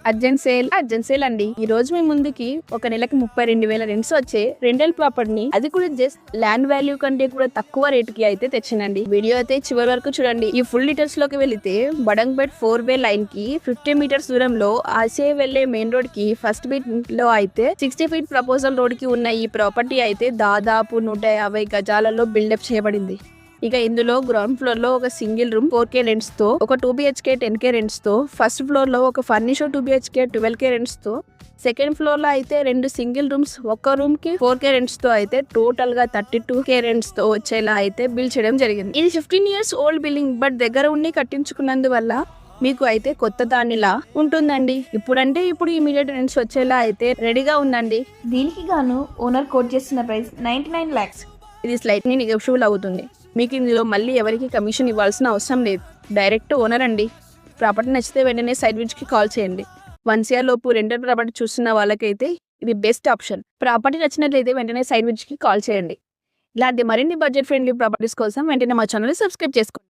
Urgent sale అండి. ఈ రోజు మీ ముందుకి ఒక నెలకి 32,000 రెంట్స్ వచ్చే రెంటల్ ప్రాపర్టీని, అది కూడా జస్ట్ ల్యాండ్ వాల్యూ కంటే కూడా తక్కువ రేటుకి అయితే తెచ్చినండి. వీడియో అయితే చివరి వరకు చూడండి. ఈ ఫుల్ డీటెయిల్స్ లోకి వెళితే బడంగ్బెట్ 4-వే లైన్ కి 50 మీటర్స్ దూరంలో ఆసియా వెళ్లే మెయిన్ రోడ్ కి ఫస్ట్ బీట్ లో అయితే 60 ఫీట్ ప్రపోజల్ రోడ్ కి ఉన్న ఈ ప్రాపర్టీ అయితే దాదాపు 150 గజాలలో బిల్డప్ చేయబడింది. ఇక ఇందులో గ్రౌండ్ ఫ్లోర్ లో ఒక సింగిల్ రూమ్ 4K రెంట్స్ తో, ఒక 2BHK 10K రెంట్స్ తో, ఫస్ట్ ఫ్లోర్ లో ఒక ఫర్నిష్ 2BHK 12K రెంట్స్ తో, సెకండ్ ఫ్లోర్ లో అయితే 2 సింగిల్ రూమ్స్ ఒక రూమ్ కి 4K రెంట్స్ తో అయితే టోటల్ గా 32K రెంట్స్ తో వచ్చేలా అయితే బిల్డ్ చేయడం జరిగింది. ఇది 15 years ఓల్డ్ బిల్డింగ్, బట్ దగ్గర ఉండి కట్టించుకున్నందువల్ల మీకు అయితే కొత్త దానిలా ఉంటుందండి. ఇప్పుడు ఇమీడియట్ రెంట్స్ వచ్చేలా అయితే రెడీగా ఉందండి. దీనికి గాను ఓనర్ కోట్ చేస్తున్న ప్రైస్ 99 lakhs. ఇది స్లైట్లీ నెగోషియబుల్ అవుతుంది. మీకు ఇందులో మళ్ళీ ఎవరికి కమిషన్ ఇవ్వాల్సిన అవసరం లేదు. డైరెక్ట్ ఓనర్ అండి. ప్రాపర్టీ నచ్చితే వెంటనే సైట్ విజిట్ కి కాల్ చేయండి. 1 year లోపు రెంటల్ ప్రాపర్టీ చూస్తున్న వాళ్ళకైతే ఇది బెస్ట్ ఆప్షన్. ప్రాపర్టీ నచ్చినట్లయితే వెంటనే సైట్ విజిట్ కి కాల్ చేయండి. ఇలాంటి మరిన్ని బడ్జెట్ ఫ్రెండ్లీ ప్రాపర్టీస్ కోసం వెంటనే మా ఛానల్ సబ్స్క్రైబ్ చేసుకోండి.